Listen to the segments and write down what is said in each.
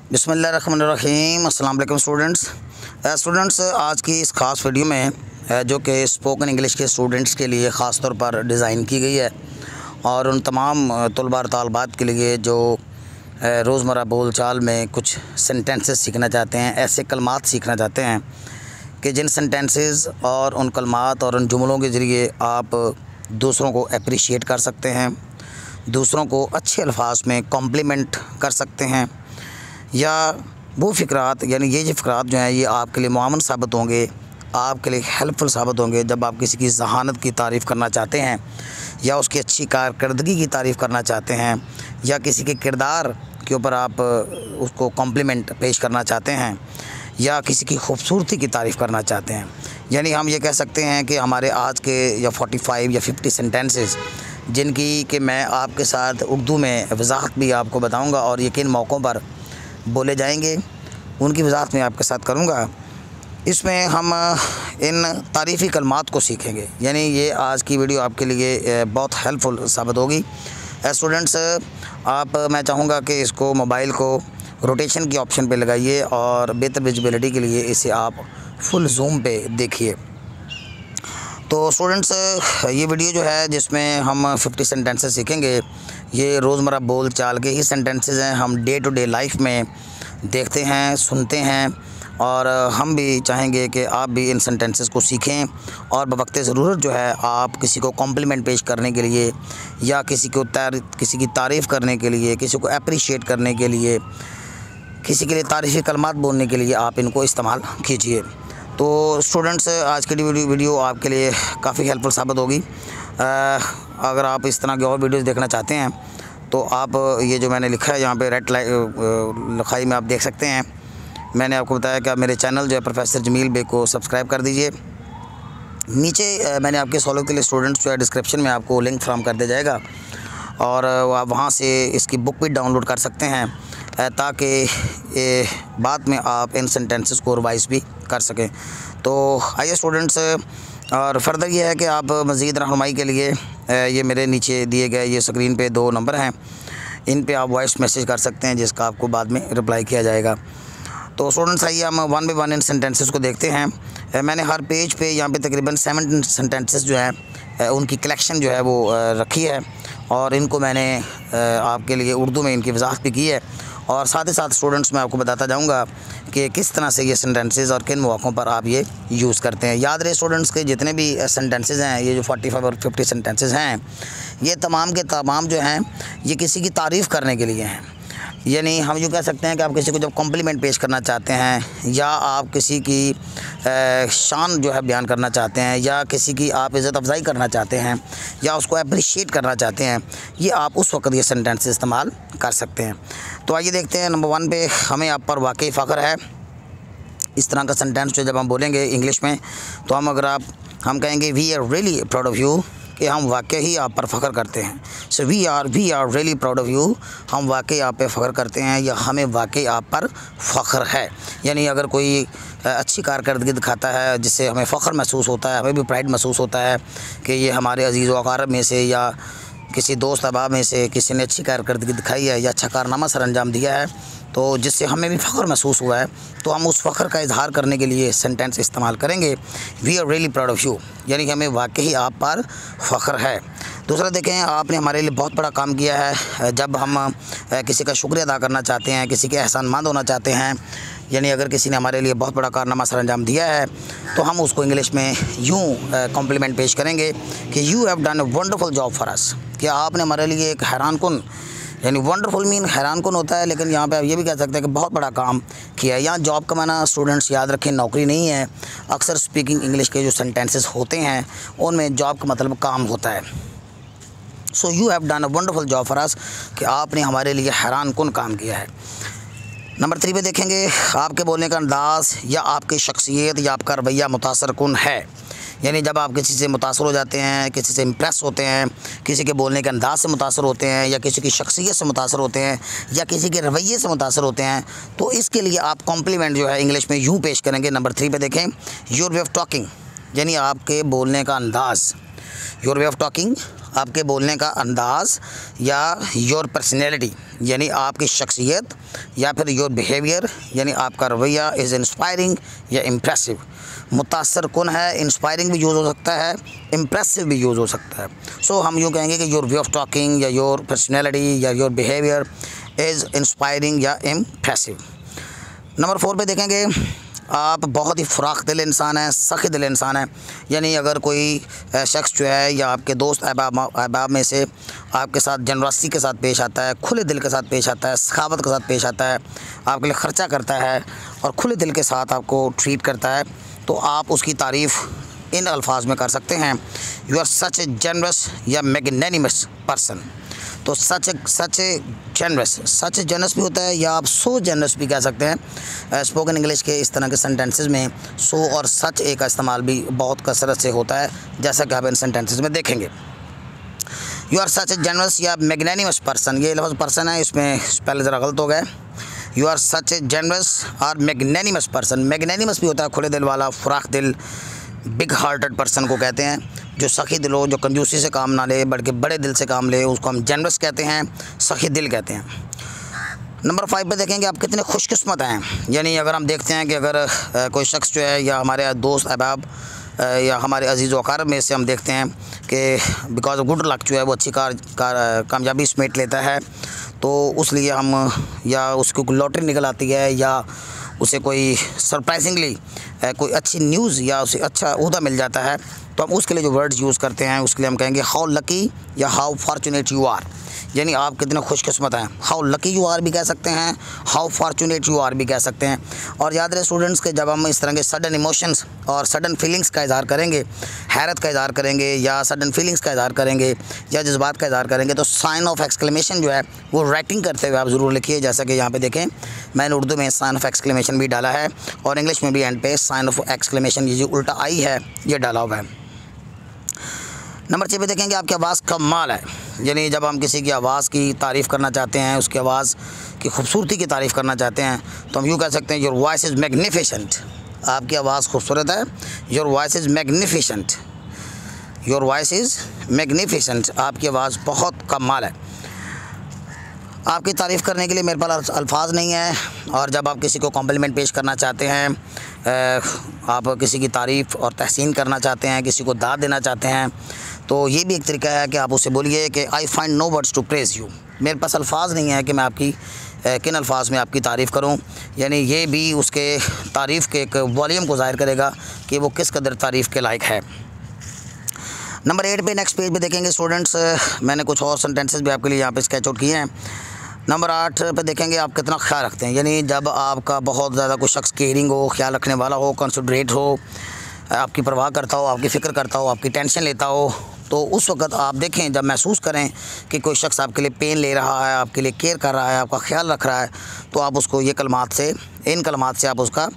बिस्मिल्लाहिर्रहमानिर्रहीम। अस्सलाम वालेकुम स्टूडेंट्स। आज की इस ख़ास वीडियो में जो कि स्पोकन इंग्लिश के स्टूडेंट्स के लिए ख़ास तौर पर डिज़ाइन की गई है और उन तमाम तलबा और तालबात के लिए जो रोज़मर्रा बोल चाल में कुछ सेंटेंसेस सीखना चाहते हैं, ऐसे कलमात सीखना चाहते हैं कि जिन सेंटेंसेस और उन कलमात और उन जुमलों के ज़रिए आप दूसरों को अप्रिशिएट कर सकते हैं, दूसरों को अच्छे अल्फाज में कॉम्प्लीमेंट कर सकते हैं, या वो फ़िक्रात यानी ये जो फ़िक्रात जो हैं ये आपके लिए मुआवन साबित होंगे, आपके लिए हेल्पफुल साबित होंगे जब आप किसी की ज़हानत की तारीफ़ करना चाहते हैं या उसकी अच्छी कारकर्दगी की तारीफ़ करना चाहते हैं या किसी के किरदार के ऊपर आप उसको कॉम्प्लीमेंट पेश करना चाहते हैं या किसी की खूबसूरती की तारीफ़ करना चाहते हैं। यानी हम ये कह सकते हैं कि हमारे आज के या 45 या 50 सेंटेंसेस जिनकी कि मैं आपके साथ उर्दू में वजाहत भी आपको बताऊंगा और यकीन मौक़ों पर बोले जाएंगे, उनकी वजाहत मैं आपके साथ करूंगा। इसमें हम इन तारीफ़ी कलमात को सीखेंगे, यानी ये आज की वीडियो आपके लिए बहुत हेल्पफुल साबित होगी। स्टूडेंट्स, मैं चाहूँगा कि इसको मोबाइल को रोटेशन की ऑप्शन पे लगाइए और बेहतर विजिबिलिटी के लिए इसे आप फुल जूम पे देखिए। तो स्टूडेंट्स, ये वीडियो जो है जिसमें हम 50 सेंटेंसेस सीखेंगे, ये रोज़मर्रा बोल चाल के ही सेंटेंसेस हैं। हम डे टू डे लाइफ में देखते हैं, सुनते हैं और हम भी चाहेंगे कि आप भी इन सेंटेंसेस को सीखें और बवक़्ते ज़रूरत जो है आप किसी को कॉम्प्लीमेंट पेश करने के लिए या किसी की तारीफ़ करने के लिए, किसी को अप्रिशिएट करने के लिए, किसी के लिए तारीफ़ी कलमात बोलने के लिए आप इनको इस्तेमाल कीजिए। तो स्टूडेंट्स, आज की वीडियो आपके लिए काफ़ी हेल्पफुल साबित होगी। अगर आप इस तरह के और वीडियोज़ देखना चाहते हैं तो आप ये जो मैंने लिखा है यहाँ पे रेड लिखाई में आप देख सकते हैं। मैंने आपको बताया कि आप मेरे चैनल जो है प्रोफेसर जमील बेग को सब्सक्राइब कर दीजिए। नीचे मैंने आपके सहूलत के लिए स्टूडेंट्स जो है डिस्क्रिप्शन में आपको लिंक फ्राहम कर दिया जाएगा और आप वहाँ से इसकी बुक भी डाउनलोड कर सकते हैं ताकि बाद में आप इन सेंटेंसेस को रिवाइज़ भी कर सकें। तो आइए स्टूडेंट्स, और फर्दर ये है कि आप मज़ीद रहनुमाई के लिए ये मेरे नीचे दिए गए ये स्क्रीन पे 2 नंबर हैं, इन पे आप वॉइस मैसेज कर सकते हैं जिसका आपको बाद में रिप्लाई किया जाएगा। तो स्टूडेंट्स, आइए हम 1 बाय 1 इन सेंटेंसेस को देखते हैं। मैंने हर पेज पे यहाँ पे तकरीबन 7 सेंटेंसेस जो हैं उनकी कलेक्शन जो है वो रखी है और इनको मैंने आपके लिए उर्दू में इनकी वजाहत भी की है और साथ ही साथ स्टूडेंट्स मैं आपको बताता जाऊंगा कि किस तरह से ये सेंटेंसेस और किन मौक़ों पर आप ये यूज़ करते हैं। याद रहे स्टूडेंट्स के जितने भी सेंटेंसेस हैं, ये जो 45 और 50 सेंटेंसेस हैं, ये तमाम के तमाम जो हैं ये किसी की तारीफ़ करने के लिए हैं। यानी हम यूँ कह सकते हैं कि आप किसी को जब कॉम्प्लीमेंट पेश करना चाहते हैं या आप किसी की शान जो है बयान करना चाहते हैं या किसी की आप इज़्ज़त अफ़ज़ाई करना चाहते हैं या उसको अप्रिशिएट करना चाहते हैं, ये आप उस वक्त ये सेंटेंस इस्तेमाल कर सकते हैं। तो आइए देखते हैं। नंबर 1 पे, हमें आप पर वाकई फ़ख्र है। इस तरह का सेंटेंस जो जब हम बोलेंगे इंग्लिश में तो हम कहेंगे we are really proud of you, कि हम वाकई ही आप पर फ़ख्र करते हैं। So we are really proud of you, हम वाकई आप पे फ़ख्र करते हैं या हमें वाकई आप पर फ़ख्र है। यानी अगर कोई अच्छी कारकर्दगी दिखाता है जिससे हमें फ़ख्र महसूस होता है, हमें भी प्राइड महसूस होता है कि ये हमारे अज़ीज़ व अक़ारब में से या किसी दोस्त अहबाब में से किसी ने अच्छी कारकर्दगी दिखाई है या अच्छा कारनामा सर अंजाम दिया है, तो जिससे हमें भी फ़ख्र महसूस हुआ है, तो हम उस फ़ख्र का इजहार करने के लिए सेंटेंस इस्तेमाल करेंगे we are really proud of you, यानी हमें वाकई आप पर फ़ख्र है। दूसरा देखें, आपने हमारे लिए बहुत बड़ा काम किया है। जब हम किसी का शुक्रिया अदा करना चाहते हैं, किसी के एहसानमंद होना चाहते हैं, यानी अगर किसी ने हमारे लिए बहुत बड़ा कारनामा सर अंजाम दिया है तो हम उसको इंग्लिश में यूँ कॉम्प्लीमेंट पेश करेंगे कि you have done a wonderful job for us, कि आपने हमारे लिए एक हैरानकुन, यानी वंडरफुल मीन हैरानकुन होता है, लेकिन यहाँ पे आप ये भी कह सकते हैं कि बहुत बड़ा काम किया है। यहाँ जॉब का माना स्टूडेंट्स याद रखें नौकरी नहीं है। अक्सर स्पीकिंग इंग्लिश के जो सेंटेंसेस होते हैं उनमें जॉब का मतलब काम होता है। So you have done a wonderful job for us, कि आपने हमारे लिए हैरानकुन काम किया है। नंबर 3 पे देखेंगे, आपके बोलने का अंदाज़ या आपकी शख्सियत या आपका रवैया मुतासर कुन है। यानी जब आप किसी से मुतासर हो जाते हैं, किसी से इम्प्रेस होते हैं, किसी के बोलने के अंदाज़ से मुतासर होते हैं या किसी की शख्सियत से मुतासर होते हैं या किसी के रवैये से मुतासर होते हैं, तो इसके लिए आप कॉम्प्लीमेंट जो है इंग्लिश में यूँ पेश करेंगे। नंबर 3 पे देखें, योर वे ऑफ टॉकिंग, यानी आपके बोलने का अंदाज़, योर वे ऑफ टॉकिंग, आपके बोलने का अंदाज़ या योर पर्सनैलिटी यानी आपकी शख्सियत या फिर योर बिहेवियर यानी आपका रवैया इज़ इंस्पायरिंग या इम्प्रेसिव। मुतासर कुन है, इंस्पायरिंग भी यूज़ हो सकता है, इम्प्रेसिव भी यूज़ हो सकता है। सो हम यूँ कहेंगे कि योर वे ऑफ टॉकिंग या योर पर्सनैलिटी या योर बिहेवियर इज़ इंस्पायरिंग या इम्प्रेसिव। नंबर 4 पे देखेंगे आप बहुत ही फ़ुराख दिल इंसान हैं, सख़ी दिल इंसान हैं। यानी अगर कोई शख्स जो है या आपके दोस्त अहबाब में से आपके साथ जनरॉसिटी के साथ पेश आता है, खुले दिल के साथ पेश आता है, सखावत के साथ पेश आता है, आपके लिए ख़र्चा करता है और खुले दिल के साथ आपको ट्रीट करता है, तो आप उसकी तारीफ़ इन अल्फाज में कर सकते हैं, you are such a generous या मैग्नेनिमस पर्सन। तो सच जनरस भी होता है या आप सो जनरस भी कह सकते हैं। स्पोकन इंग्लिश के इस तरह के सेंटेंसेस में सो और सच ए का इस्तेमाल भी बहुत कसरत से होता है, जैसा कि आप इन सेंटेंसेस में देखेंगे। You are such a generous या मैग्नेनिमस पर्सन, ये लफ्ज़ पर्सन है, इसमें पहले ज़रा गलत हो गया। You are such a generous और मैग्नेनिमस पर्सन। मैग्नेनिमस भी होता है खुले दिल वाला, फ़ुराख दिल, बिग हार्टेड पर्सन को कहते हैं, जो सखी दिल हो, जो कंजूसी से काम ना ले बल्कि बड़े दिल से काम ले, उसको हम जनरस कहते हैं, सखी दिल कहते हैं। नंबर 5 पे देखेंगे आप कितने खुशकिस्मत हैं। यानी अगर हम देखते हैं कि अगर कोई शख्स जो है या हमारे दोस्त अहबाब या हमारे अजीज़ व अक़ारब में से हम देखते हैं कि बिकॉज ऑफ गुड लक जो है वो अच्छी कामयाबी समेट लेता है, तो उसलिए हम या उसको लॉटरी निकल आती है या उसे कोई सरप्राइजिंगली कोई अच्छी न्यूज़ या उसे अच्छा ओहदा मिल जाता है, तो हम उसके लिए जो वर्ड्स यूज़ करते हैं उसके लिए हम कहेंगे हाउ लकी या हाउ फॉर्चुनेट यू आर। यानी आप कितने खुशकिस्मत हैं। हाउ लकी यू आर भी कह सकते हैं, हाउ फॉर्चुनेट यू आर भी कह सकते हैं। और याद रहे स्टूडेंट्स के जब हम इस तरह के सडन इमोशंस और सडन फीलिंग्स का इज़हार करेंगे, हैरत का इज़हार करेंगे या सडन फीलिंग्स का इज़हार करेंगे या जज्बात का इज़हार करेंगे, तो साइन ऑफ एक्सक्लेमेशन जो है वो राइटिंग करते हुए आप ज़रूर लिखिए। जैसा कि यहाँ पे देखें मैंने उर्दू में साइन ऑफ एक्सक्लेमेशन भी डाला है और इंग्लिश में भी एंड पे साइन ऑफ एक्सक्लेमेशन ये जो उल्टा आई है ये डाला हुआ है। नंबर 6 पे देखेंगे आपकी आवाज़ कमाल है। यानी जब हम किसी की आवाज़ की तारीफ़ करना चाहते हैं, उसकी आवाज़ की खूबसूरती की तारीफ़ करना चाहते हैं, तो हम यूँ कह सकते हैं योर वॉइस इज़ मैग्निफिसेंट। आपकी आवाज़ खूबसूरत है, your voice is magnificent, your voice is magnificent. आपकी आवाज़ बहुत कमाल है। आपकी तारीफ़ करने के लिए मेरे पास अल्फाज नहीं है। और जब आप किसी को कॉम्प्लीमेंट पेश करना चाहते हैं, आप किसी की तारीफ़ और तहसीन करना चाहते हैं, किसी को दाद देना चाहते हैं, तो ये भी एक तरीका है कि आप उसे बोलिए कि I find no words to praise you. मेरे पास अल्फाज नहीं है कि मैं आपकी किन अल्फाज में आपकी तारीफ़ करूं। यानी ये भी उसके तारीफ़ के एक वॉल्यूम को ज़ाहिर करेगा कि वो किस कदर तारीफ़ के लायक है। नंबर 8 पे नेक्स्ट पेज पे देखेंगे स्टूडेंट्स, मैंने कुछ और सेंटेंसेस भी आपके लिए यहाँ पे स्केच आउट किए हैं। नंबर 8 पे देखेंगे आप कितना ख्याल रखते हैं। यानी जब आपका बहुत ज़्यादा कोई शख्स केयरिंग हो, ख्याल रखने वाला हो, कंसिडरेट हो, आपकी परवाह करता हो, आपकी फ़िक्र करता हो, आपकी टेंशन लेता हो, तो उस वक़्त आप देखें, जब महसूस करें कि कोई शख्स आपके लिए पेन ले रहा है, आपके लिए केयर कर रहा है, आपका ख्याल रख रहा है, तो आप उसको इन कलमात से आप उसका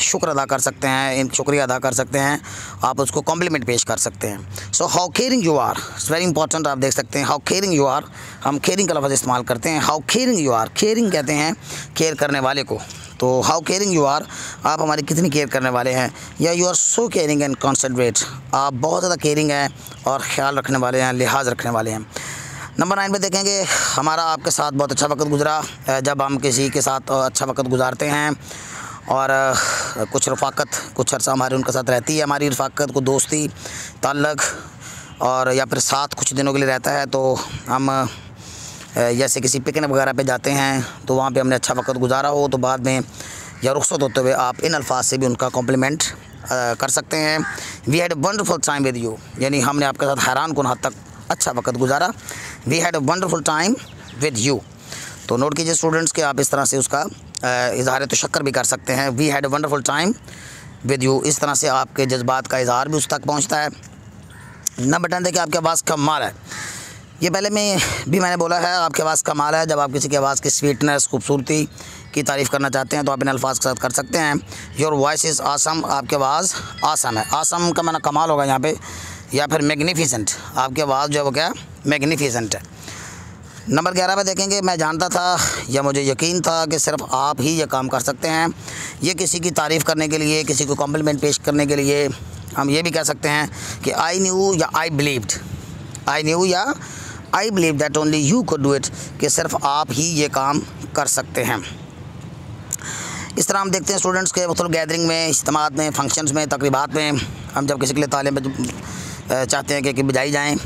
शुक्र अदा कर सकते हैं, शुक्रिया अदा कर सकते हैं, आप उसको कॉम्प्लीमेंट पेश कर सकते हैं। So how caring you are, it's very important. आप देख सकते हैं हाउ केयरिंग यू आर, हम केयरिंग का लफ्ज़ इस्तेमाल करते हैं। How caring you are, caring कहते हैं केयर करने वाले को। तो हाउ केयरिंग यू आर, आप हमारी कितनी केयर करने वाले हैं। या you are so caring and considerate, आप बहुत ज़्यादा केयरिंग हैं और ख्याल रखने वाले हैं, लिहाज रखने वाले हैं। नंबर 9 पे देखेंगे हमारा आपके साथ बहुत अच्छा वक्त गुजरा। जब हम किसी के साथ अच्छा वक्त गुजारते हैं और कुछ रफ़ाकत कुछ अर्सा हमारी उनके साथ रहती है, हमारी रफ़ाकत को दोस्ती ताल्लुक़ और या फिर साथ कुछ दिनों के लिए रहता है, तो हम जैसे किसी पिकनिक वगैरह पे जाते हैं, तो वहाँ पे हमने अच्छा वक्त गुजारा हो, तो बाद में या रुख़्सत होते हुए आप इन अल्फाज से भी उनका कॉम्प्लीमेंट कर सकते हैं। We had a wonderful time with you, यानी हमने आपके साथ हैरान कुन हद तक अच्छा वक्त गुजारा। We had a wonderful time with you. तो नोट कीजिए स्टूडेंट्स कि आप इस तरह से उसका इज़हार तशक्कुर भी कर सकते हैं। We had a wonderful time with you, इस तरह से आपके जज्बात का इज़हार भी उस तक पहुँचता है। नंबर 10 देखिए आपकी आवाज़ कमाल है। ये पहले मैंने बोला है, आपकी आवाज़ कमाल है। जब आप किसी की आवाज़ की स्वीटनेस, खूबसूरती की तारीफ़ करना चाहते हैं तो आप इन अल्फाज के साथ कर सकते हैं। योर वॉइस इज़ आसम, आपकी आवाज़ आसम है। आसम का माना कमाल होगा यहाँ पे, या फिर मैग्निफिसेंट, आपकी आवाज़ जो है वो क्या मैग्निफिसेंट है। नंबर 11 पे देखेंगे मैं जानता था या मुझे यकीन था कि सिर्फ आप ही ये काम कर सकते हैं। ये किसी की तारीफ़ करने के लिए, किसी को कॉम्प्लीमेंट पेश करने के लिए हम ये भी कह सकते हैं कि आई न्यू या आई बिलीव्ड, आई न्यू या I believe that only you could do it, कि सिर्फ आप ही ये काम कर सकते हैं। इस तरह हम देखते हैं स्टूडेंट्स के मुख्तलिफ गैदरिंग में, इज्तिमात में, फंक्शंस में, तकरीबात में हम जब किसी के लिए तालीम चाहते हैं कि बजाई जाएँ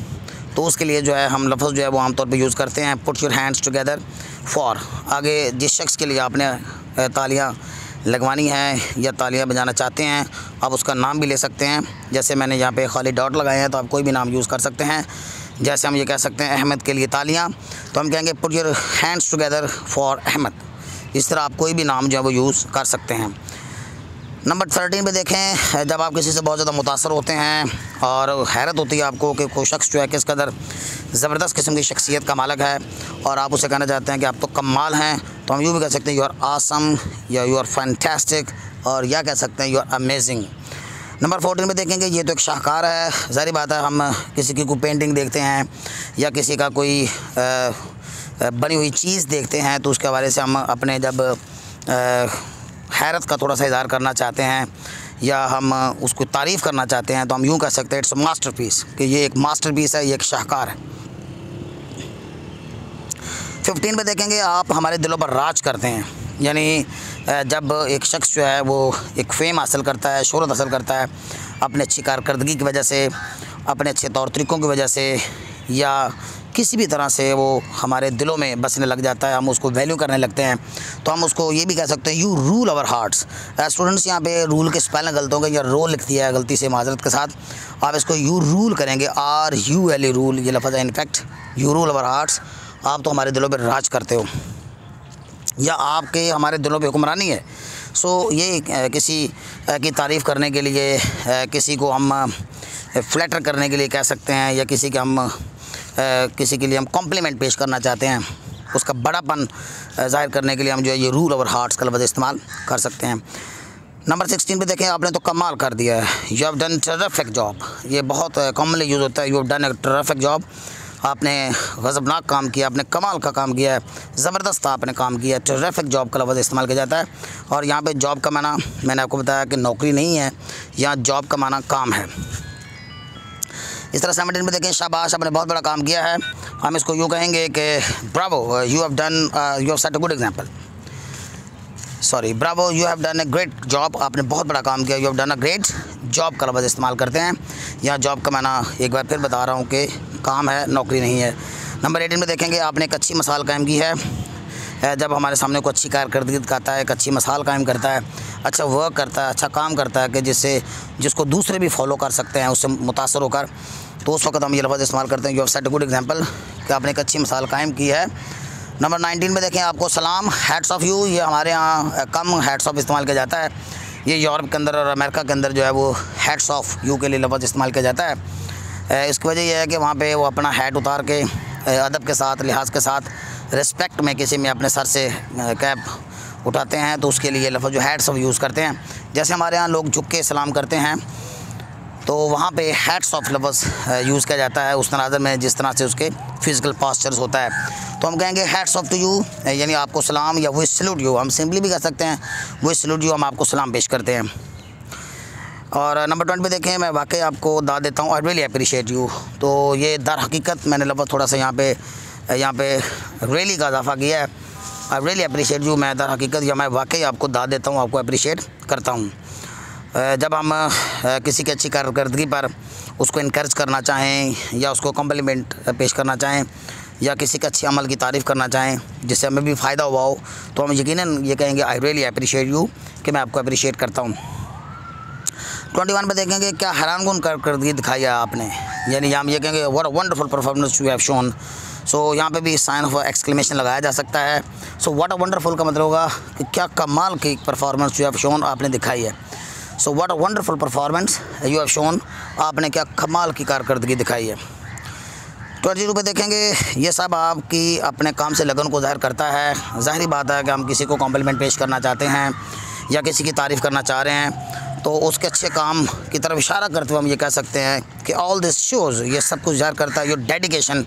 तो उसके लिए जो है हम लफ्ज़ जो है वो आमतौर पे यूज़ करते हैं put your hands together for. आगे जिस शख्स के लिए आपने तालियां लगवानी हैं या तालियां बजाना चाहते हैं आप उसका नाम भी ले सकते हैं। जैसे मैंने यहाँ पे खाली डॉट लगाए हैं तो आप कोई भी नाम यूज़ कर सकते हैं। जैसे हम ये कह सकते हैं अहमद के लिए तालियां, तो हम कहेंगे put your hands together for Ahmad. इस तरह आप कोई भी नाम जो है वो यूज़ कर सकते हैं। नंबर 13 पे देखें, जब आप किसी से बहुत ज़्यादा मुतासर होते हैं और हैरत होती है आपको कि कोई शख्स जो है किस कदर ज़बरदस्त किस्म की शख्सियत का मालिक है और आप उसे कहना चाहते हैं कि आप तो कमाल हैं, तो हम यूँ भी कह सकते हैं यू आर आसम या यू आर फैंटास्टिक, और या कह सकते हैं यू आर अमेजिंग। नंबर 14 पे देखेंगे, ये तो एक शाहकार है। ज़ाहिर बात है हम किसी की कोई पेंटिंग देखते हैं या किसी का कोई बनी हुई चीज़ देखते हैं तो उसके हवाले से हम अपने जब हैरत का थोड़ा सा इज़हार करना चाहते हैं या हम उसको तारीफ़ करना चाहते हैं तो हम यूँ कह सकते हैं इट्स अ मास्टरपीस, कि ये एक मास्टरपीस है, ये एक शाहकार है। 15 पे देखेंगे, आप हमारे दिलों पर राज करते हैं। यानी जब एक शख्स जो है वो एक फ़ेम हासिल करता है, शोहरत हासिल करता है अपने अच्छी कारकर्दगी की वजह से, अपने अच्छे तौर तरीक़ों की वजह से, या किसी भी तरह से वो हमारे दिलों में बसने लग जाता है, हम उसको वैल्यू करने लगते हैं, तो हम उसको ये भी कह सकते हैं you rule our hearts. Students यहाँ पे रूल के स्पेलिंग गलत होंगे या रोल लिख दिया है गलती से, माजरत के साथ। आप इसको यू रूल करेंगे, RULE रूल, ये लफ्ज़ है in fact you rule our hearts. आप तो हमारे दिलों पर राज करते हो या आपके हमारे दिलों पे हुक्मरानी है। सो ये किसी की तारीफ़ करने के लिए, किसी को हम फ्लैटर करने के लिए कह सकते हैं, या किसी के लिए हम कॉम्प्लीमेंट पेश करना चाहते हैं, उसका बड़ापन ज़ाहिर करने के लिए हम जो है ये रूल ओवर हार्ट्स का लफ्ज़ इस्तेमाल कर सकते हैं। नंबर 16 पे देखें, आपने तो कमाल कर दिया है, you have done terrific job. ये बहुत कॉमनली यूज़ होता है, you have done a terrific job. आपने गज़बनाक काम किया, आपने कमाल का काम किया है, ज़बरदस्त आपने काम किया। टेरिफिक जॉब का लफ्ज़ इस्तेमाल किया जाता है। और यहाँ पे जॉब का माना मैंने आपको बताया कि नौकरी नहीं है, यहाँ जॉब का माना काम है। इस तरह 17 में देखें, शाबाश आपने बहुत बड़ा काम किया है, हम इसको यूँ कहेंगे कि Bravo you have set a good example, sorry Bravo you have done a great job. आपने बहुत बड़ा काम किया, you have done a great job का लफ्ज़ इस्तेमाल करते हैं। यहाँ जॉब का माना एक बार फिर बता रहा हूँ कि काम है, नौकरी नहीं है। नंबर 18 में देखेंगे, आपने एक अच्छी मिसाल कायम की है। जब हमारे सामने कोई अच्छी कारकर्दगी दिखाता है, एक अच्छी मिसाल कायम करता है, अच्छा वर्क करता है, अच्छा काम करता है कि जिसको दूसरे भी फॉलो कर सकते हैं उससे मुतासर होकर, तो उस वक्त हम ये लफ्ज़ इस्तेमाल करते हैं you have set a good example, कि आपने एक अच्छी मिसाल कायम की है। नंबर 19 में देखें, आपको सलाम, हैट्स ऑफ यू। ये हमारे यहाँ कम हैट्स ऑफ इस्तेमाल किया जाता है, ये यूरोप के अंदर और अमेरिका के अंदर जो है वो हैट्स ऑफ यू के लिए लफ्ज़ इस्तेमाल किया जाता है। इसकी वजह यह है कि वहाँ पे वो अपना हैट उतार के अदब के साथ, लिहाज के साथ, रिस्पेक्ट में किसी में अपने सर से कैप उठाते हैं, तो उसके लिए लफ्ज़ जो हैट्स ऑफ यूज़ करते हैं। जैसे हमारे यहाँ लोग झुक के सलाम करते हैं तो वहाँ पे हैट्स ऑफ लफ्ज़ यूज़ किया जाता है उस तनाज़र में जिस तरह से उसके फिज़िकल पास्चर्स होता है। तो हम कहेंगे हैट्स ऑफ टू यू, यानी आपको सलाम, या वी सैल्यूट यू। हम सिंपली भी कह सकते हैं वी सैल्यूट यू, हम आपको सलाम पेश करते हैं। और नंबर 20 पे देखें, मैं वाकई आपको दाद देता हूँ, आई रियली अप्रिशिएट यू। तो ये दर हकीकत मैंने लफ्ज़ थोड़ा सा यहाँ पे रियली का इजाफा किया है। आई रियली अप्रिशिएट यू, मैं दर हकीकत या मैं वाकई आपको दाद देता हूँ, आपको अप्रिशिएट करता हूँ। जब हम किसी की अच्छी कारकर्दगी पर उसको इनकरेज करना चाहें या उसको कॉम्प्लीमेंट पेश करना चाहें या किसी के अच्छे अमल की तारीफ़ करना चाहें जिससे हमें भी फ़ायदा हुआ हो, तो हम यकीनन ये कहेंगे आई रियली अप्रिशिएट यू, कि मैं आपको अप्रिशिएट करता हूँ। 21 पे देखेंगे, क्या हैरानकुन कारकर्दगी दिखाई है आपने, यानी हम ये कहेंगे what a wonderful performance you have shown. So यहाँ पे भी साइन ऑफ एक्सक्लेमेशन लगाया जा सकता है। सो व्हाट अ वंडरफुल का मतलब होगा कि क्या कमाल की परफॉर्मेंस यू हैव शोन, आपने दिखाई है। सो what a wonderful performance you have shown, आपने क्या कमाल की कारकर्दगी दिखाई है। 22 पे देखेंगे, ये सब आपकी अपने काम से लगन को ज़ाहिर करता है। ज़ाहिरी बात है कि हम किसी को कॉम्प्लीमेंट पेश करना चाहते हैं या किसी की तारीफ़ करना चाह रहे हैं, तो उसके अच्छे काम की तरफ इशारा करते हुए हम ये कह सकते हैं कि ऑल दिस शोज़, ये सब कुछ ज़ाहिर करता है योर डेडिकेशन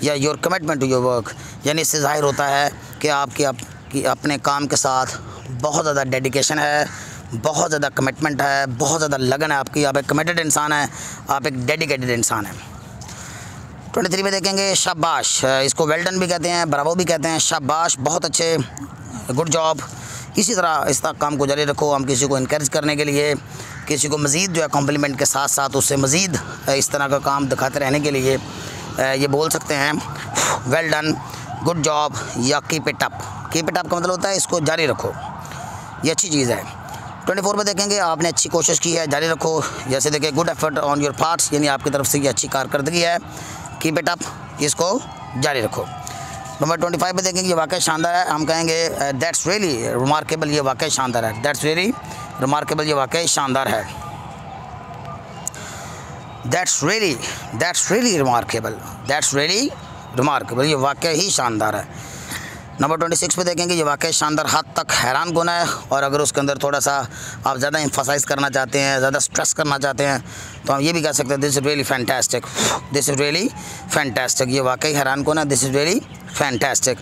या your commitment to your work, यानी इससे ज़ाहिर होता है कि आपकी अपने काम के साथ बहुत ज़्यादा डेडिकेशन है, बहुत ज़्यादा कमिटमेंट है, बहुत ज़्यादा लगन है आपकी, आप एक कमिटेड इंसान हैं, आप एक डेडिकेटेड इंसान हैं। 23 पे देखेंगे शाबाश, इसको वेल डन भी कहते हैं, ब्रावो भी कहते हैं, शाबाश, बहुत अच्छे, गुड जॉब। इसी तरह इस तक काम को जारी रखो। हम किसी को इनकरेज करने के लिए, किसी को मज़ीद जो है कॉम्प्लीमेंट के साथ साथ उससे मज़ीद इस तरह का काम दिखाते रहने के लिए ये बोल सकते हैं वेल डन, गुड जॉब या keep it up. Keep it up का मतलब होता है इसको जारी रखो, ये अच्छी चीज़ है। 24 पे देखेंगे आपने अच्छी कोशिश की है, जारी रखो। जैसे देखिए good effort on your parts, यानी आपकी तरफ से ये अच्छी कारकर्दगी है, कीप इट अप, इसको जारी रखो। नंबर 25 पे देखेंगे ये वाकई शानदार है, हम कहेंगे दैट्स रियली रिमार्केबल, ये वाकई शानदार है, दैट्स रियली रिमार्केबल, ये वाकई शानदार है, that's really remarkable, that's really remarkable, ये वाकई ही शानदार है। नंबर 26 पे देखेंगे ये वाकई शानदार हद तक हैरान कुन है, और अगर उसके अंदर थोड़ा सा आप ज़्यादा एम्फसाइज़ करना चाहते हैं, ज़्यादा स्ट्रेस करना चाहते हैं, तो हम ये भी कह सकते हैं this is really fantastic, this is really fantastic, ये वाकई हैरान कुन है, दिस इज़ रियली फैंटास्टिक।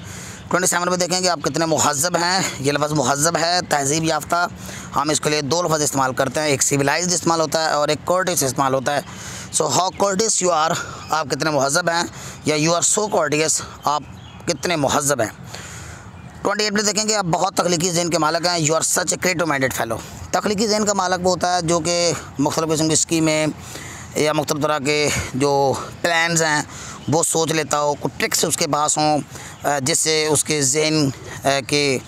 27 पे देखेंगे आप कितने मुहज़्ज़ब हैं। ये लफ्ज़ मुहज़्ज़ब है, तहज़ीब याफ्ता, हम इसके लिए दो लफ्ज़ इस्तेमाल करते हैं, एक सिविलाइज्ड इस्तेमाल होता है और एक कोर्टियस इस्तेमाल होता है। So how courteous you are, आप कितने मुहज़्ज़ब हैं, या यू आर सो कोर्टियस, आप कितने मुहज़्ज़ब हैं। 28 पे देखेंगे आप बहुत तख्लीकी ज़हन के मालिक हैं, you are such a creative minded fellow. तख्लीकी ज़हन का मालिक वो होता है जो कि मुख्तलिफ़ किस्म की स्कीमें या मुख्तलिफ़ तरह के जो प्लान्स हैं वो सोच लेता हो, कुछ ट्रिक्स उसके पास हों जिससे उसके ज़हन के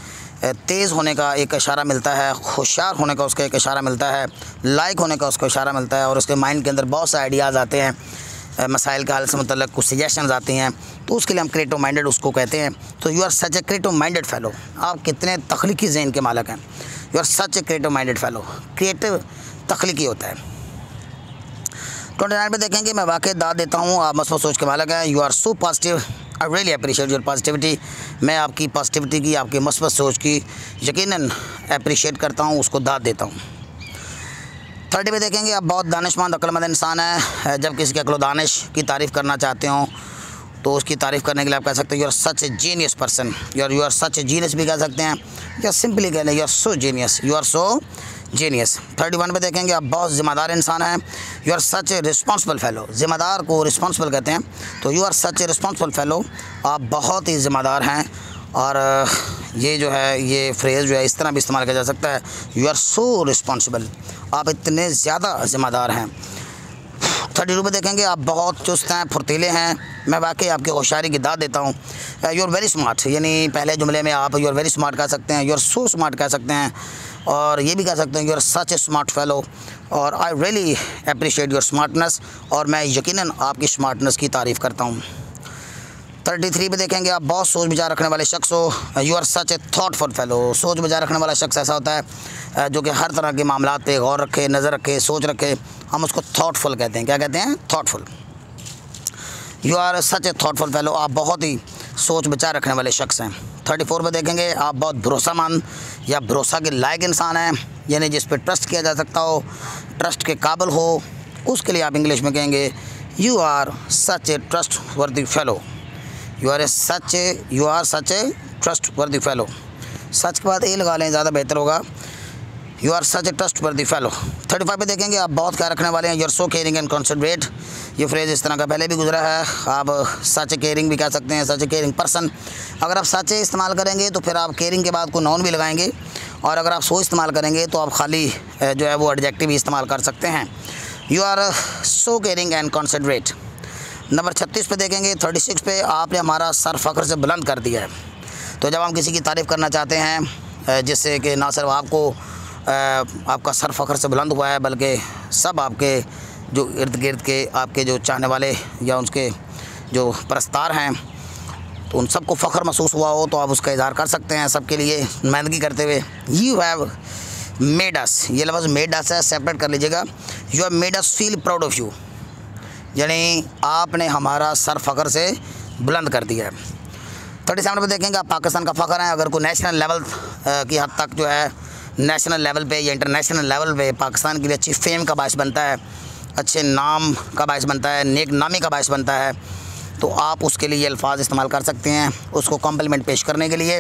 तेज़ होने का एक इशारा मिलता है, होशियार होने का उसका एक इशारा मिलता है, लायक होने का उसको इशारा मिलता है, और उसके माइंड के अंदर बहुत से आइडियाज़ आते हैं, मसाइल के हल से मतलब कुछ सजेशंस आती हैं, तो उसके लिए हम क्रिएटिव माइंडेड उसको कहते हैं। तो you are such a creative minded fellow, आप कितने तख्लीकी ज़हन के मालिक हैं, you are such a creative minded fellow, creative तख्लीकी होता है। 29 पे देखेंगे मैं वाकई दाद देता हूँ, आप मस्बत सोच के मालिक हैं, you are so positive, I really appreciate your positivity, मैं आपकी पॉजिटिविटी की, आपकी मस्बत सोच की यकीनन अप्रिशिएट करता हूँ, उसको दाद देता हूँ। 30 पे देखेंगे आप बहुत दानिशमंद अक्लमंद इंसान है, जब किसी के अक्ल दानिश की तारीफ़ करना चाहते हो तो उसकी तारीफ़ करने के लिए आप कह सकते हैं you are such a genius person, you are such a genius भी कह सकते हैं, या सिंपली कह लें you are so genius, you are so genius. 31 पे देखेंगे आप बहुत ज़िम्मेदार इंसान हैं, you are such a responsible fellow, ज़िम्मेदार को रिस्पॉन्सिबल कहते हैं, तो you are such a responsible fellow, आप बहुत ही ज़िम्मेदार हैं। और ये जो है ये फ्रेज़ जो है इस तरह भी इस्तेमाल किया जा सकता है, यू आर सो रिस्पॉन्सिबल, आप इतने ज़्यादा ज़िम्मेदार हैं। 32 पे देखेंगे आप बहुत चुस्त हैं, फुर्तीले हैं, मैं वाकई आपकी होशियारी की दाद देता हूँ। यू आर वेरी स्मार्ट, यानी पहले जुमले में आप यू आर वेरी स्मार्ट कह सकते हैं, यू आर सो स्मार्ट कह सकते हैं, और ये भी कह सकते हैं you are such a smart fellow, और I really appreciate your smartness, और मैं यकीनन आपकी स्मार्टनेस की तारीफ़ करता हूँ। 33 पे देखेंगे आप बहुत सोच विचार रखने वाले शख्स हो, you are such a thoughtful fellow, सोच विचार रखने वाला शख्स ऐसा होता है जो कि हर तरह के मामलात पे गौर रखे, नज़र रखे, सोच रखे, हम उसको थॉटफुल कहते हैं। क्या कहते हैं? Thoughtful. You are such a thoughtful fellow, आप बहुत ही सोच विचार रखने वाले शख्स हैं। 34 पे देखेंगे आप बहुत भरोसामंद या भरोसा के लायक इंसान हैं, यानी जिस पर ट्रस्ट किया जा सकता हो, ट्रस्ट के काबिल हो, उसके लिए आप इंग्लिश में कहेंगे you are such a trustworthy fellow, you are such a trustworthy fellow. Such के बाद ए लगा लें, ज़्यादा बेहतर होगा, you are such a trustworthy fellow. 35 पे देखेंगे आप बहुत ख्याल रखने वाले हैं, you are so caring and considerate, ये फ्रेज़ इस तरह का पहले भी गुजरा है, आप सच ए केयरिंग भी कह सकते हैं, सच ए केयरिंग पर्सन। अगर आप सच ए इस्तेमाल करेंगे तो फिर आप केयरिंग के बाद को नाउन भी लगाएंगे, और अगर आप सो इस्तेमाल करेंगे तो आप खाली जो है वो एडजेक्टिव भी इस्तेमाल कर सकते हैं, you are so caring and considerate. Number 36 पे देखेंगे, 36 पे आपने हमारा सर फ़ख्र से बुलंद कर दिया है। तो जब हम किसी की तारीफ़ करना चाहते हैं जिससे कि ना सिर्फ आपको आपका सर फ़ख्र से बुलंद हुआ है, बल्कि सब आपके जो इर्द गिर्द के आपके जो चाहने वाले या उसके जो परस्तार हैं, तो उन सबको फ़ख्र महसूस हुआ हो, तो आप उसका इज़हार कर सकते हैं सबके लिए नुमाइंदगी करते हुए, यू हैव मेड अस, ये लफ्ज़ मेड अस है, सेपरेट कर लीजिएगा, you have made us feel proud of you, यानी आपने हमारा सर फ़ख्र से बुलंद कर दिया है। 37 पे देखेंगे आप पाकिस्तान का फ़ख्र हैं, अगर कोई नेशनल लेवल की हद तक जो है नेशनल लेवल पे या इंटरनेशनल लेवल पे पाकिस्तान के लिए अच्छी फेम का बायस बनता है, अच्छे नाम का बायस बनता है, नेक नामी का बायस बनता है, तो आप उसके लिए ये अल्फाज इस्तेमाल कर सकते हैं उसको कॉम्प्लीमेंट पेश करने के लिए,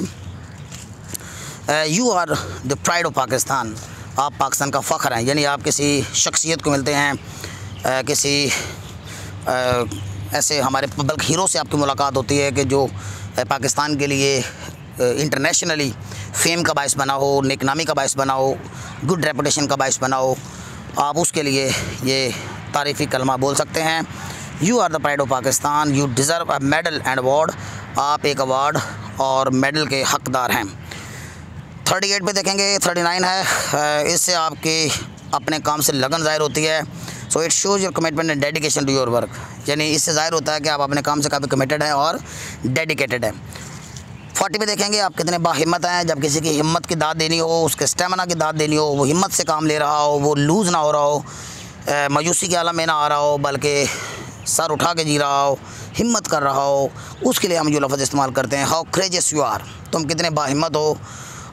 you are the pride of Pakistan, आप पाकिस्तान का फ़ख्र हैं, यानी आप किसी शख्सियत को मिलते हैं, किसी ऐसे हमारे पब्लिक हीरो से आपकी मुलाकात होती है कि जो पाकिस्तान के लिए इंटरनेशनली फेम का बायस बना हो, नेकनामी का बायस बना हो, गुड रेपुटेशन का बायस बना हो, आप उसके लिए ये तारीफ़ी कलमा बोल सकते हैं। You are the pride of Pakistan, you deserve a medal and award. आप एक अवार्ड और मेडल के हकदार हैं। 38 पे देखेंगे, 39 है, इससे आपके अपने काम से लगन ज़ाहिर होती है। So it shows your commitment and dedication to your work, यानी इससे ज़ाहिर होता है कि आप अपने काम से काफ़ी कमिटेड हैं और डेडिकेटेड हैं। 40 पे देखेंगे आप कितने बाहिम्मत हैं। जब किसी की हिम्मत की दाद देनी हो, उसके स्टेमिना की दाद देनी हो, वो हिम्मत से काम ले रहा हो, वो लूज़ ना हो रहा हो, मायूसी के आलम में ना आ रहा हो, बल्कि सर उठा के जी रहा हो, हिम्मत कर रहा हो, उसके लिए हम जो लफ्ज़ इस्तेमाल करते हैं, हाउ क्रेजियस यू आर, तुम कितने बाहिम्मत हो,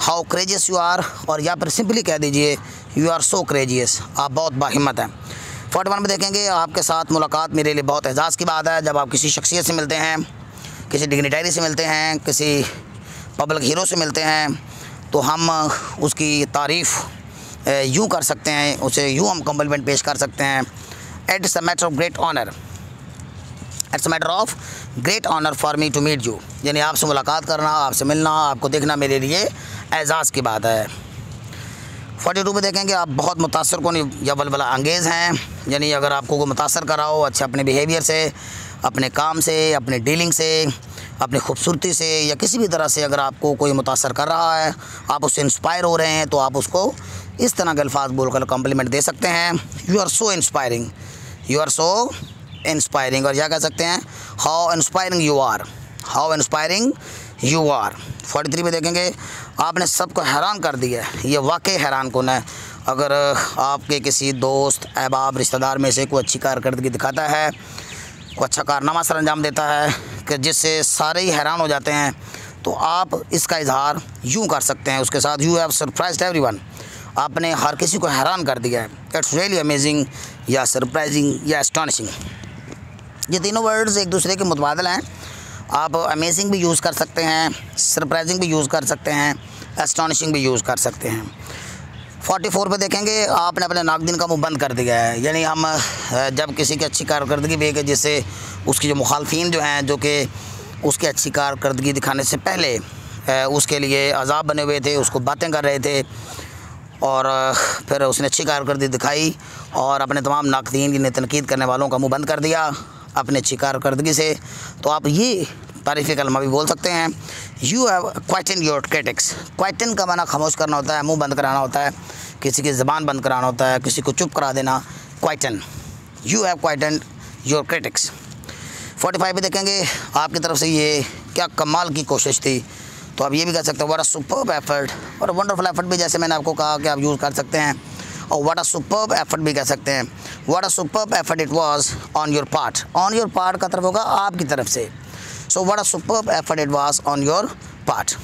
हाउ क्रेजियस यू आर, और या फिर सिंपली कह दीजिए यू आर सो क्रेजियस, आप बहुत बाहिम्मत हैं। 41 में देखेंगे, आपके साथ मुलाकात मेरे लिए बहुत एजाज़ की बात है। जब आप किसी शख्सियत से मिलते हैं, किसी डिग्निटरी से मिलते हैं, किसी पब्लिक हीरो से मिलते हैं, तो हम उसकी तारीफ़ यूँ कर सकते हैं, उसे यूँ हम कम्प्लीमेंट पेश कर सकते हैं। It's a matter of great honour, it's a matter of great honour for me to meet you, यानी आपसे मुलाकात करना, आपसे मिलना, आपको देखना मेरे लिए एजाज़ की बात है। 42 पे देखेंगे, आप बहुत मुतासर कौन या वलवला अंगेज़ हैं, यानी अगर आपको कोई मुतासर करा हो अच्छा अपने बिहेवियर से, अपने काम से, अपने डीलिंग से, अपनी खूबसूरती से, या किसी भी तरह से अगर आपको कोई मुतासर कर रहा है, आप उससे इंस्पायर हो रहे हैं, तो आप उसको इस तरह के अल्फाज बोलकर कम्प्लीमेंट दे सकते हैं। You are so inspiring, you are so inspiring, और क्या कह सकते हैं, how inspiring you are, how inspiring you are. 43 पे देखेंगे, आपने सबको हैरान कर दिया है, ये वाकई हैरान कौन है। अगर आपके किसी दोस्त, अहबाब, रिश्तेदार में से कोई अच्छी कारकर्दगी दिखाता है, कोई अच्छा कारनामा सर अंजाम देता है कि जिससे सारे ही हैरान हो जाते हैं, तो आप इसका इजहार यूँ कर सकते हैं उसके साथ, यू हैव सरप्राइज्ड एवरीवन, आपने हर किसी को हैरान कर दिया है। इट्स रियली अमेजिंग, या सरप्राइजिंग, या एस्टॉनिशिंग। ये तीनों वर्ड्स एक दूसरे के मुतबादिल हैं। आप अमेजिंग भी यूज़ कर सकते हैं, सरप्राइजिंग भी यूज़ कर सकते हैं, एस्टॉनिशिंग भी यूज़ कर सकते हैं। 44 पे देखेंगे, आपने अपने नाकदिन का मुँह बंद कर दिया है, यानी हम जब किसी की अच्छी कारकर्दगी देखें, जिससे उसकी जो मुखालफीन जो हैं, जो कि उसकी अच्छी कारकर्दगी दिखाने से पहले उसके लिए अजाब बने हुए थे, उसको बातें कर रहे थे, और फिर उसने अच्छी कारकर्दगी दिखाई और अपने तमाम नाकदीन की तनकीद करने वालों का मुँह बंद कर दिया अपने अच्छी कारकर्दगी से, तो आप ये तारीफ़ी कलमा भी बोल सकते हैं। You have quieten your critics, quieten का माना खामोश करना होता है, मुंह बंद कराना होता है, किसी की ज़बान बंद कराना होता है, किसी को चुप करा देना, quieten, you have quieten your critics. 45 पे देखेंगे, आपकी तरफ से ये क्या कमाल की कोशिश थी, तो आप ये भी कह सकते हैं व्हाट अ सुपर्ब एफर्ट, और वंडरफुल एफर्ट भी जैसे मैंने आपको कहा कि आप यूज़ कर सकते हैं, और व्हाट अ सुपर्ब एफर्ट भी कह सकते हैं। What a superb effort it was on your part, on your part का तरफ होगा आपकी तरफ से, so what a superb effort it was on your part.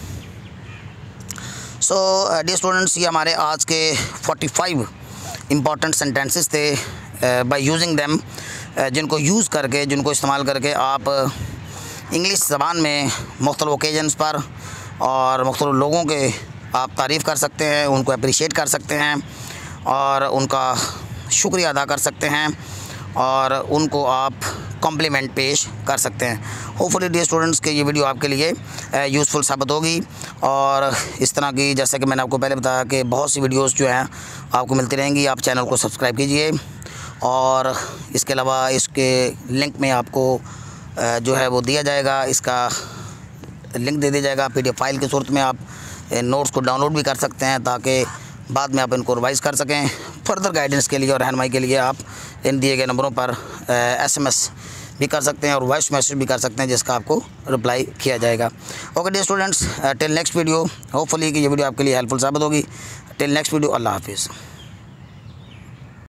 So dear students, ये हमारे आज के 45 इंपॉर्टेंट सेंटेंसेस थे बाय यूजिंग देम, जिनको यूज़ करके, जिनको इस्तेमाल करके आप इंग्लिश ज़बान में मुख्तलिफ़ ओकेजन्स पर और मुख्तलिफ़ लोगों के आप तारीफ़ कर सकते हैं, उनको अप्रिशिएट कर सकते हैं और उनका शुक्रिया अदा कर सकते हैं और उनको आप कॉम्प्लीमेंट पेश कर सकते हैं। होपफुली डियर स्टूडेंट्स के ये वीडियो आपके लिए यूज़फुल साबित होगी, और इस तरह की, जैसे कि मैंने आपको पहले बताया कि बहुत सी वीडियोस जो हैं आपको मिलती रहेंगी। आप चैनल को सब्सक्राइब कीजिए, और इसके अलावा इसके लिंक में आपको जो है वो दिया जाएगा, इसका लिंक दे दिया जाएगा PDF फाइल की सूरत में। आप नोट्स को डाउनलोड भी कर सकते हैं ताकि बाद में आप इनको रिवाइज़ कर सकें। फर्दर गाइडेंस के लिए और रहनुमाई के लिए आप इन दिए गए नंबरों पर SMS भी कर सकते हैं और वॉइस मैसेज भी कर सकते हैं, जिसका आपको रिप्लाई किया जाएगा। Okay dear students, till next video, hopefully कि ये वीडियो आपके लिए हेल्पफुल साबित होगी। टिल नेक्स्ट वीडियो, अल्लाह हाफिज़।